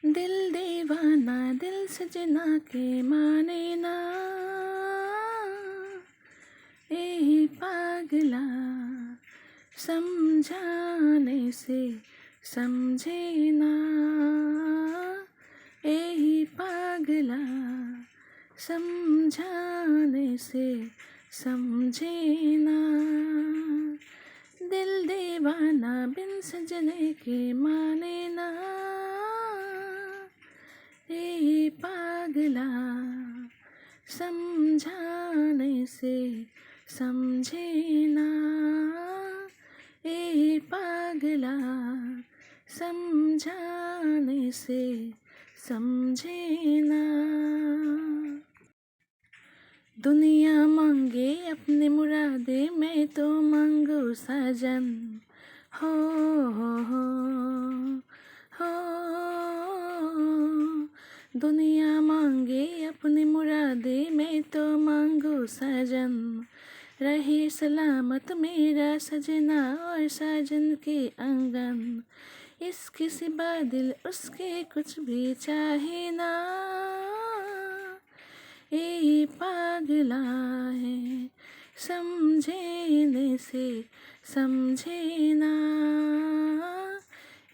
दिल दीवाना दिल सजना के माने ना, ए पागला समझाने से समझे ना, ए पागला समझाने से समझे ना। दिल दीवाना बिन सजने के माने ना, ए पागला समझाने से समझे ना, ए पागला समझाने से समझे ना। दुनिया मांगे अपने मुरादे मैं तो मांगू साजन, हो हो हो। दुनिया मांगे अपने मुरादे मैं तो मांगू साजन, रहे सलामत मेरा सजना और साजन के आंगन। इसके सिवा दिल उसके कुछ भी चाहे ना, ए पागला है समझने से समझे ना,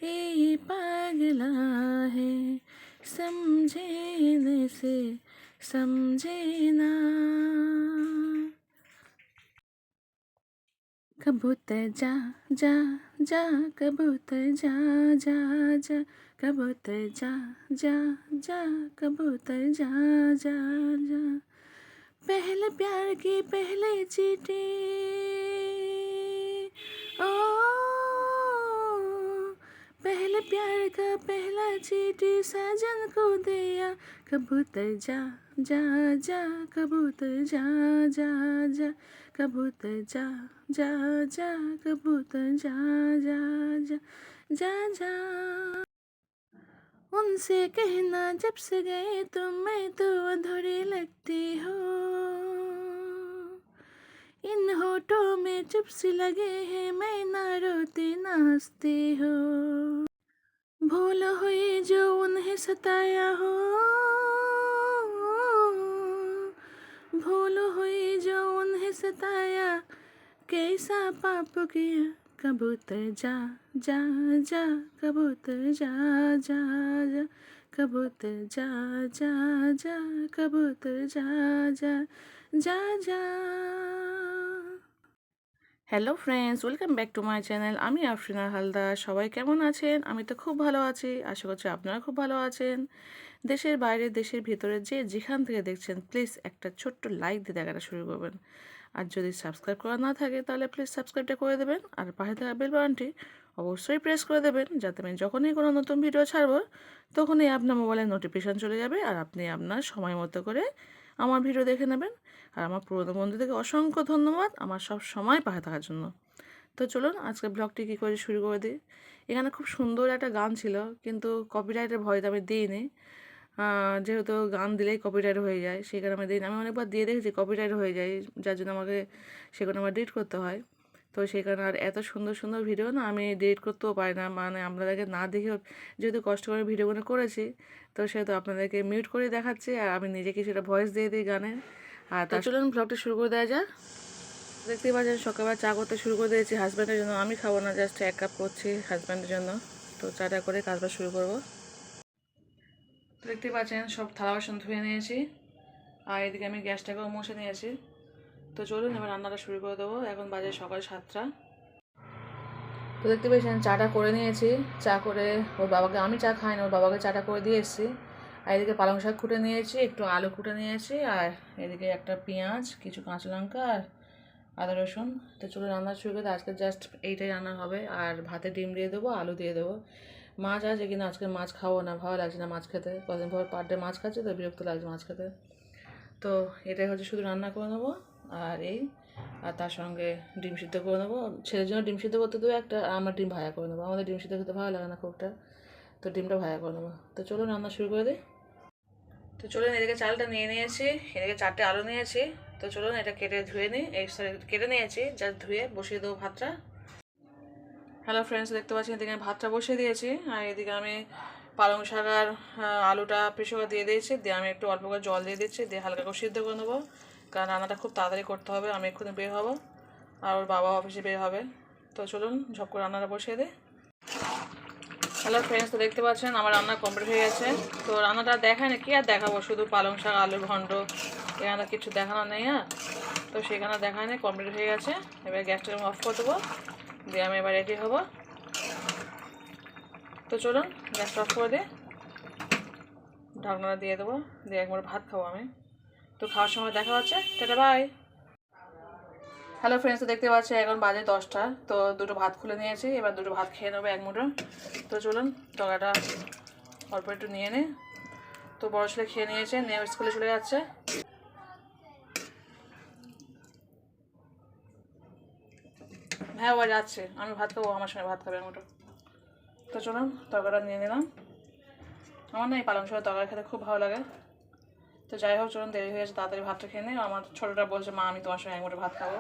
ए पागला है समझने से समझे ना। कबूतर जा जा जा, कबूतर जा जा जा, कबूतर जा जा जा, कबूतर जा जा जा। पहले प्यार की पहले चीटी, ओ पहले प्यार का पहला चीटी साजन को दिया। कबूतर जा जा जा, कबूतर जा जा जा, कबूतर जा जा जा, कबूतर जा जा जा जा जा। उनसे कहना जब से गए तुम मैं तो अधूरी लगती हो, इन होठों में चुप से लगे हैं मैं ना रोती ना हंसती हो। भूल हुई जो उन्हें सताया हो, भूल हुई जो उन्हें सताया, कैसा पाप किया। कबूतर जा जा जा, कबूतर जा जा जा, कबूतर जा जा जा, कबूतर जा जा जा जा। Hello friends, welcome back to my channel. আমি আফরিনা হালদার। সবাই কেমন আছেন? আমি তো খুব ভালো আছি, আশা করছি আপনারা খুব ভালো আছেন। দেশের বাইরে দেশের ভিতরে যে যেখান থেকে দেখছেন প্লিজ একটা ছোট্ট লাইক দিয়ে দেখাটা শুরু করবেন। আর যদি সাবস্ক্রাইব করা না থাকে তাহলে প্লিজ সাবস্ক্রাইবটা করে দেবেন, আর পাশে থাকা বেল বাটনটি অবশ্যই প্রেস করে দেবেন, যাতে আমি যখনই কোনো নতুন ভিডিও ছাড়বো তখনই আপনার মোবাইলে নোটিফিকেশান চলে যাবে আর আপনি আপনার সময় মতো করে আমার ভিডিও দেখে নেবেন। আর আমার পুরনো বন্ধুদেরকে অসংখ্য ধন্যবাদ আমার সব সময় পাশে থাকার জন্য। তো চলুন আজকে ব্লগটি কী করে শুরু করে দিই। এখানে খুব সুন্দর একটা গান ছিল, কিন্তু কপিরাইটের ভয়তে আমি দিইনি, যেহেতু গান দিলেই কপিরাইট হয়ে যায় সেই কারণে আমি দিইনি। আমি অনেকবার দিয়ে দেখেছি কপিরাইট হয়ে যায়, যার জন্য আমাকে সেগুলো আমার ডিলিট করতে হয়। তো সেই কারণে আর এত সুন্দর সুন্দর ভিডিও না আমি ডিলিট করতেও পারি না, মানে আপনাদেরকে না দেখেও যেহেতু কষ্ট করে ভিডিওগুলো করেছি তো সেহেতু আপনাদেরকে মিউট করে দেখাচ্ছি, আর আমি নিজে কিছুটা ভয়েস দিয়ে দিই গানের। আর তা চলুন ব্লগটা শুরু করে দেওয়া যাক। দেখতেই পাচ্ছেন সকালবেলা চা করতে শুরু করে দিয়েছি হাজব্যান্ডের জন্য। আমি খাবো না, জাস্ট 1 কাপ করছি হাজব্যান্ডের জন্য। তো চাটা করে কাজবাজ শুরু করবো। দেখতেই পাচ্ছেন সব থালা বাসন ধুয়ে নিয়েছি, আর এদিকে আমি গ্যাসটাকেও মুছে নিয়েছি। তো চলুন এবার রান্নাটা শুরু করে দেবো। এখন বাজে সকাল 7টা। তো দেখতে পেয়েছেন চাটা করে নিয়েছি। চা করে ওর বাবাকে, আমি চা খাই না, ওর বাবাকে চাটা করে দিয়ে এসেছি। আর এদিকে পালং শাক কুটে নিয়েছি, একটু আলু কুটে নিয়েছি, আর এদিকে একটা পেঁয়াজ, কিছু কাঁচা লঙ্কা আর আদা রসুন। তো চলো রান্না শুরু করে। আজকে জাস্ট এইটাই রান্না হবে, আর ভাতে ডিম দিয়ে দেবো, আলু দিয়ে দেবো। মাছ আছে কিনা, আজকে মাছ খাবো না, ভালো লাগছে না মাছ খেতে, কদিন পর পার ডে মাছ খাচ্ছে তো বিরক্ত লাগছে মাছ খেতে। তো এটাই হচ্ছে শুধু রান্না করে নেবো, আর তার সঙ্গে ডিম সিদ্ধ করে নেবো। ছেলের জন্য ডিম সিদ্ধ করতে দেবো একটা, আর আমরা ডিম ভাজা করে নেবো। আমাদের ডিম সিদ্ধ খেতে ভালো লাগে না খুবটা, তো ডিমটা ভাজা করে নেবো। তো চলুন রান্না শুরু করে দিই। তো চলুন এদিকে চালটা নিয়ে নিয়েছি, এদিকে 4টে আলু নিয়েছি। তো চলুন এটা কেটে ধুয়ে নিই, কেটে নিয়েছি, জাস্ট ধুয়ে বসিয়ে দেবো ভাতটা। হ্যালো ফ্রেন্ডস, দেখতে পাচ্ছি এদিকে আমি ভাতটা বসিয়ে দিয়েছি, আর এদিকে আমি পালং শাক আর আলুটা প্রেসার কুকারে দিয়ে দিয়েছি, দিয়ে আমি একটু অল্প করে জল দিয়ে দিচ্ছি, দিয়ে হালকা করে সিদ্ধ করে নেবো, কারণ রান্নাটা খুব তাড়াতাড়ি করতে হবে। আমি এক্ষুনি বের হবো আর ওর বাবা অফিসে বের হবে। তো চলুন ঝপ করে রান্নাটা বসিয়ে দিই। হ্যালো ফ্রেন্ডস, তো দেখতে পাচ্ছেন আমার রান্না কমপ্লিট হয়ে গেছে। তো রান্নাটা দেখায় না, কি আর দেখাবো, শুধু পালং শাক আলুর ঘন্ট, এখানে কিছু দেখানো নেই। তো সেখানে দেখায় নেই, কমপ্লিট হয়ে গেছে। এবার গ্যাসটা আমি অফ করে দেবো, দিয়ে আমি এবার রেডি হবো। তো চলুন গ্যাসটা অফ করে দিই, ঢাকনাটা দিয়ে দেবো, দিয়ে একবার ভাত খাবো আমি। তো খাওয়ার সময় দেখা হচ্ছে, টাটা বাই। হ্যালো ফ্রেন্ডস, তো দেখতে পাচ্ছি এখন বাজে 10টা। তো দুটো ভাত খুলে নিয়েছি, এবার দুটো ভাত খেয়ে নেবো এক মুঠো। তো চলুন তরকাটা অল্প একটু নিয়ে নিই। তো বড় ছেলে খেয়ে নিয়েছে, নিয়ে স্কুলে চলে যাচ্ছে। হ্যাঁ ও যাচ্ছে, আমি ভাত খাবো, আমার সঙ্গে ভাত খাবে এক মুঠো। তো চলুন তরকাটা নিয়ে নিলাম। আমার না এই পালং শাকের তরকারি খেতে খুব ভালো লাগে। তো যাই হোক চলুন, দেরি হয়ে গেছে, তাড়াতাড়ি ভাতটা খেয়ে নিই। আমার ছোটোটা বলছে মা আমি তোমার সঙ্গে এক মুঠো ভাত খাবো।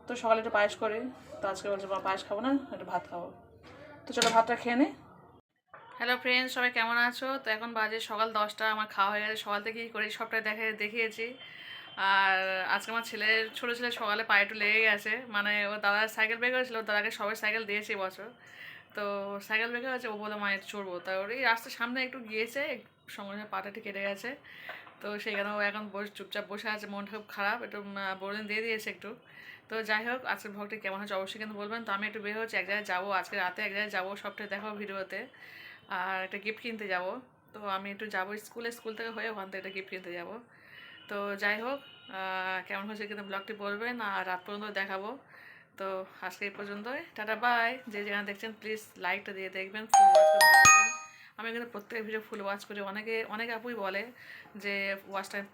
তো সকালে একটু পায়েস করি, তো আজকে বলছে মা পায়েস খাবো না, একটু ভাত খাবো। তো চলো ভাতটা খেয়ে নিই। হ্যালো ফ্রেন্ডস, সবাই কেমন আছো? তো এখন বাজে সকাল 10টা, আমার খাওয়া হয়ে গেছে। সকাল থেকে কী করি সবটাই দেখিয়েছি। আর আজকে আমার ছোটো ছেলে সকালে পায়ে একটু লেগে গেছে, মানে ও দাদা সাইকেল বের করেছিল, ওর দাদাকে সবাই সাইকেল দিয়েছে এবছর। তো সাইকেল বের করেছে, ও বলে মা একটু চড়বো, তা ওর এই রাস্তার সামনে একটু গিয়েছে, সঙ্গে সঙ্গে পাটা একটু কেটে গেছে। তো সেখানে ও এখন চুপচাপ বসে আছে, মনটা খুব খারাপ, একটু বোরদিন দিয়ে দিয়েছে একটু। তো যাই হোক আজকের ভ্লগটি কেমন হচ্ছে অবশ্যই কিন্তু বলবেন। তো আমি একটু বের হচ্ছি, এক জায়গায় যাবো, আজকে রাতে এক জায়গায় যাবো, সবটাই দেখাবো ভিডিওতে। আর একটা গিফট কিনতে যাব। তো আমি একটু যাবো স্কুল থেকে হয়ে ওখান থেকে একটা গিফট কিনতে যাব। তো যাই হোক কেমন হয়েছে কিন্তু ব্লগটি বলবেন, আর রাত পর্যন্ত দেখাবো। তো আজকে এই পর্যন্তই, টাটা বাই। যে যেখানে দেখছেন প্লিজ লাইকটা দিয়ে দেখবেন, ফুল ওয়াচ করে দেখবেন। আমি কিন্তু প্রত্যেক ভিডিও ফুল ওয়াচ করি। অনেকে আপুই বলে যে ওয়াচ টাইম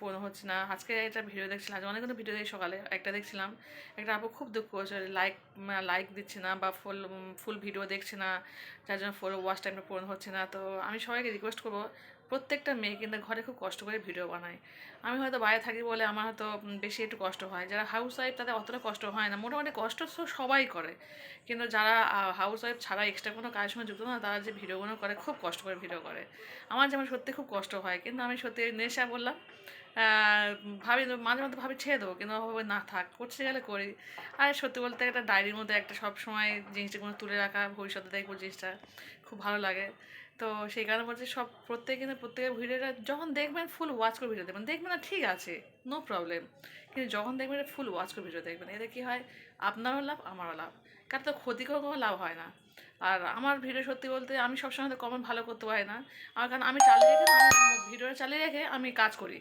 পূর্ণ হচ্ছে না। আজকে একটা ভিডিও দেখছিলাম, আজ অনেকগুলো ভিডিও দেখি, সকালে একটা দেখছিলাম, একটা আপু খুব দুঃখ হচ্ছে, লাইক দিচ্ছে না বা ফুল ভিডিও দেখছে না, যার জন্য ফুল ওয়াচ টাইমটা পূরণ হচ্ছে না। তো আমি সবাইকে রিকোয়েস্ট করবো, প্রত্যেকটা মেয়ে কিন্তু ঘরে খুব কষ্ট করে ভিডিও বানায়। আমি হয়তো বাইরে থাকি বলে আমার হয়তো বেশি একটু কষ্ট হয়, যারা হাউস ওয়াইফ তাদের অতটা কষ্ট হয় না, মোটামুটি কষ্ট তো সবাই করে। কিন্তু যারা হাউস ওয়াইফ ছাড়া এক্সট্রা কোনো কাজের সঙ্গে যুক্ত না, তারা যে ভিডিওগুলো করে খুব কষ্ট করে ভিডিও করে। আমার যেমন সত্যি খুব কষ্ট হয়, কিন্তু আমি সত্যি নেশা বললাম, ভাবি মাঝে মধ্যে ভাবি ছেড়ে দেবো, কিন্তু ভাবে না থাক, করতে গেলে করি। আর সত্যি বলতে একটা ডায়েরির মধ্যে একটা সব সময় জিনিসটাগুলো তুলে রাখা, ভবিষ্যতে দেখবো জিনিসটা খুব ভালো লাগে। তো সেই কারণে বলছি প্রত্যেকের ভিডিওটা যখন দেখবেন ফুল ওয়াচ করে ভিডিও দেখবেন না ঠিক আছে, নো প্রবলেম, কিন্তু যখন দেখবেন এটা ফুল ওয়াচ করে ভিডিও দেখবেন, এতে কী হয় আপনারও লাভ আমারও লাভ, কার তো ক্ষতিকর কোনো লাভ হয় না। আর আমার ভিডিও সত্যি বলতে আমি সবসময় তো কমেন্ট ভালো করতে পারি না, আমার কারণ আমি ভিডিওটা চালিয়ে রেখে আমি কাজ করি।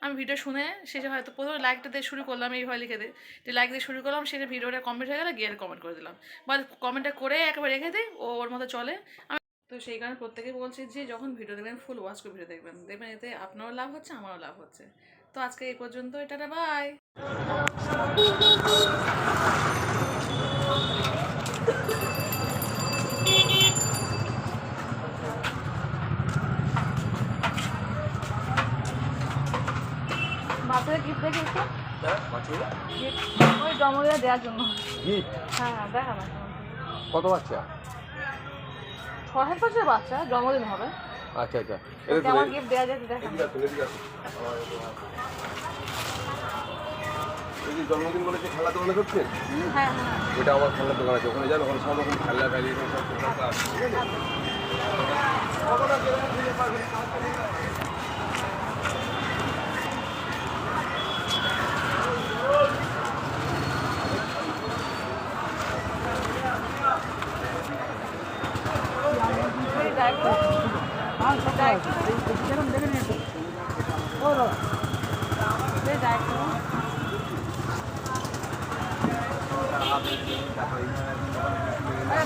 আমি ভিডিও শুনে শেষে হয়তো প্রথমে লাইকটা দিয়ে শুরু করলাম, এইভাবে লিখে দিই যে লাইক দিয়ে শুরু করলাম, সেটা ভিডিওটা কমপ্লিট হয়ে গেলে গিয়ে কমেন্ট করে দিলাম, বা কমেন্টটা করে একেবারে রেখে দিই, ওর মতো চলে। তো সেই কারণে প্রত্যেকেই বলছি যে যখন ভিডিও দেখবেন ফুল ওয়াচ করে ভিডিও দেখবেন, দেখবেন এতে আপনারও লাভ হচ্ছে আমারও লাভ হচ্ছে। তো আজকে এই পর্যন্ত, টাটা বাই। বাচ্চাদের গিফট দেখে একটু ওই জন্মদিনে দেওয়ার জন্য। হ্যাঁ হ্যাঁ দেখা না, কত বাচ্চা? 6 বছরের বাচ্চা, জন্মদিন হবে। আচ্ছা আচ্ছা, কেমন গিফট দেওয়া যায় দেখা। জন্মদিন বলে যে খেলা দোকানে করছেন, হ্যাঁ হ্যাঁ ওইটা আমার খেলার দোকান আছে, ওখানে যান, ওখানে সব রকম খেলা গাড়ি সব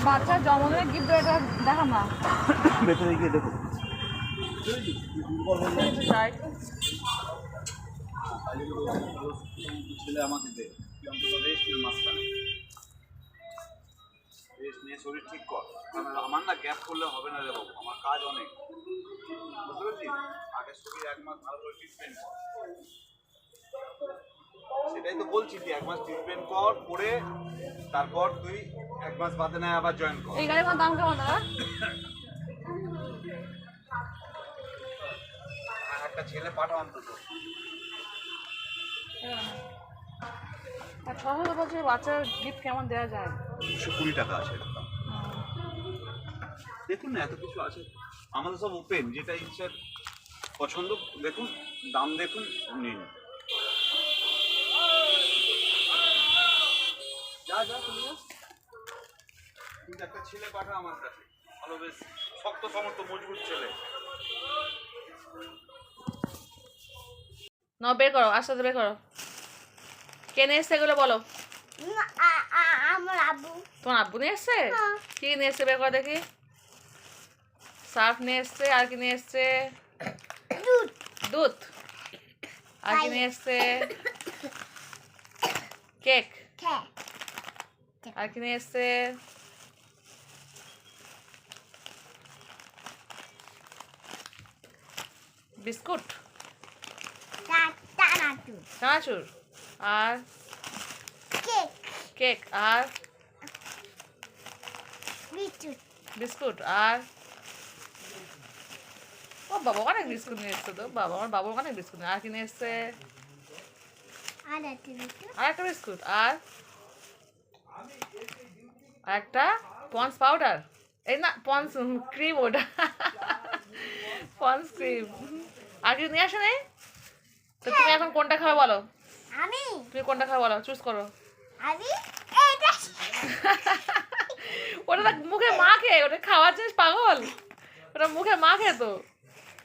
বাচ্চার জন্মদিনে গিফট দেখাম না, ভেতরে গিয়ে দেখো। ছেলে আমাকে দে, রেস্ট নিয়ে শরীর ঠিক কর, কারণ আমার না গ্যাপ করলে হবে না রে বাবু, আমার কাজ অনেক, বুঝতে পেরেছিস? আগে শরীর 1 মাস ভালো করে ট্রিটমেন্ট কর, সেটাই তো বলছি, তুই 1 মাস ট্রিটমেন্ট কর, করে তারপর তুই 1 মাস বাদে না আবার জয়েন কর। এই গাড়ির দাম কেমন দাদা? একটা ছেলে পাঠাও অন্তত। আর 6 বছর বাচ্চার গিফট কেমন দেওয়া যায়? 220 টাকা আছে এটার দাম। দেখুন না, এত কিছু আছে আমাদের, সব ওপেন, যেটা ইচ্ছে পছন্দ দেখুন, দাম দেখুন, নিন। যা যা তুমি যা। কিন্তু একটা ছেলে পাঠা আমার কাছে, ভালো, বেশ শক্ত সমর্থ মজবুত ছেলে। না, বের করো, আস্তে আস্তে বের করো। কে নিয়ে এসছে এগুলো বলো? আমার আব্বু। তোমার আব্বু নিয়ে এসছে? কি নিয়ে এসছে বের করো দেখি। সার্ফ নিয়ে এসছে, আর কি নিয়ে এসছে? দুধ। দুধ। আর কি নিয়ে এসছে? কেক। খেয়ে। আর কি নিয়ে এসছে? বিস্কুট। টানাটুর। চানাচুর। আর কেক। কেক। আর বিস্কুট। বিস্কুট। আর ও বাবা, অনেক বিস্কুট নিয়ে এসছে তো। বাবা, আমার বাবা অনেক বিস্কুট নিয়ে। আর কি নিয়ে এসছে? আর একটা বিস্কুট। আর একটা বিস্কুট। আর একটা পন্স পাউডার। এই না, পন্স ক্রিম ওটা। Pond's cream. আর কিছু নিয়ে আসে নেই তো? তুমি এখন কোনটা খাবে বলো? আমি তুমি কোনটা খাবে বলো, চুজ করো। আমি এটা ওটা তো মুখে মাখে, ওটা খাওয়ার জিনিস পাগল। ওটা মুখে মাখে তো।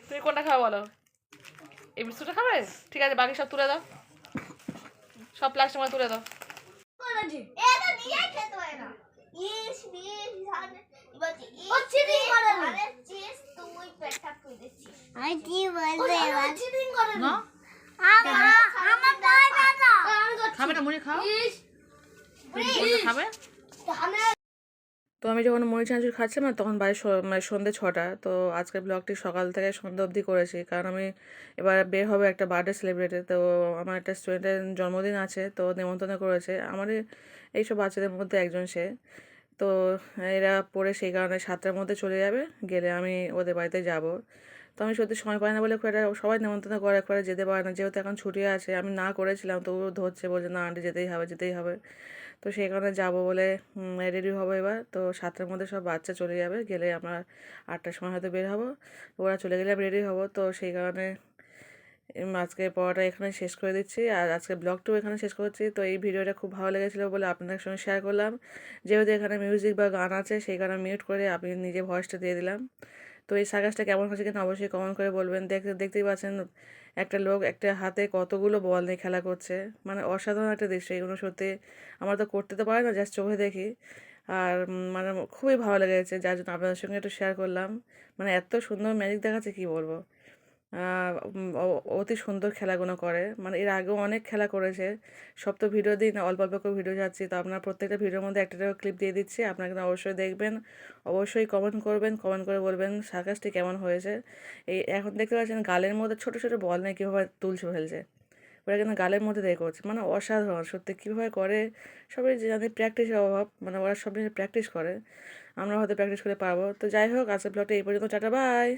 তুমি কোনটা খাবে বলো? এই বিস্কুটটা খাবে? ঠিক আছে, বাকি সব তুলে দাও, সব প্লাস্টিক মধ্যে তুলে দাও। করেছি। এটা দিয়ে খেতে হয় না। ইস বিস জানে এবার ও চিটিং করে না। আরে চিজ তুই পেটটা কইতেছিস। আমি কি বলবো এবার? চিটিং করে না, আমার পায় না। খাবে না, মুড়ি খাও। ইস খাবে। আমি তো আমি যখন মুড়ি চানাচুর খাচ্ছিলাম না, তখন মানে সন্ধ্যে 6টা। তো আজকের ব্লগটি সকাল থেকে সন্ধ্যা অবধি করেছি, কারণ আমি এবার বের হবে একটা বার্থডে সেলিব্রেটে। তো আমার একটা স্টুডেন্টের জন্মদিন আছে, তো নেমন্তন্ন করেছে। আমার এইসব বাচ্চাদের মধ্যে একজন সে। তো এরা পড়ে, সেই কারণে 7টার মধ্যে চলে যাবে, গেলে আমি ওদের বাড়িতে যাব। তো আমি সত্যি সময় পাই না বলে খুব একটা, সবাই নেমন্তন্ন করে যেতে পারে না, যেহেতু এখন ছুটি আছে। আমি না করেছিলাম, তো ও ধরছে, বলছে না আন্টি যেতেই হবে, যেতেই হবে। তো সেই কারণে যাবো বলে রেডি হবো এবার। তো 7টার মধ্যে সব বাচ্চা চলে যাবে, গেলে আমরা 8টার সময় হয়তো বের হবো। ওরা চলে গেলে আমি রেডি হবো। তো সেই কারণে আজকে পড়াটা এখানে শেষ করে দিচ্ছি, আর আজকে ব্লগটাও এখানে শেষ করছি। তো এই ভিডিওটা খুব ভালো লেগেছিলো বলে আপনাদের সঙ্গে শেয়ার করলাম। যেহেতু এখানে মিউজিক বা গান আছে, সেই কারণে মিউট করে আপনি নিজে ভয়েসটা দিয়ে দিলাম। তো এই সার্কাসটা কেমন হচ্ছে কিনা অবশ্যই কমেন্ট করে বলবেন। দেখতেই পাচ্ছেন একটা লোক একটা হাতে কতগুলো বল নিয়ে খেলা করছে, মানে অসাধারণ একটা দৃশ্য। এগুলো সত্যি আমরা তো করতে তো পারি না, জাস্ট চোখে দেখি। আর মানে খুবই ভালো লেগেছে, যার জন্য আপনাদের সঙ্গে একটু শেয়ার করলাম। মানে এত সুন্দর ম্যাজিক দেখাচ্ছে কি বলবো। অতি সুন্দর খেলাগুলো করে, মানে এর আগেও অনেক খেলা করেছে। সব তো ভিডিও দিই না, অল্প অল্প করে ভিডিও যাচ্ছি। তো আপনার প্রত্যেকটা ভিডিওর মধ্যে একটা ক্লিপ দিয়ে দিচ্ছি, আপনারা কিন্তু অবশ্যই দেখবেন। অবশ্যই কমেন্ট করবেন, কমেন্ট করে বলবেন সার্কাসটি কেমন হয়েছে। এই এখন দেখতে পাচ্ছেন গালের মধ্যে ছোটো ছোটো বল নিয়ে কীভাবে তুলছে ফেলছে, ওরা কিন্তু গালের মধ্যে দিয়ে করছে, মানে অসাধারণ সত্যি কীভাবে করে। সবাই জানি প্র্যাকটিসের অভাব, মানে ওরা সব জিনিস প্র্যাকটিস করে, আমরা হয়তো প্র্যাকটিস করে পারবো। তো যাই হোক, আজকের ব্লগটা এই পর্যন্ত, টাটা বাই।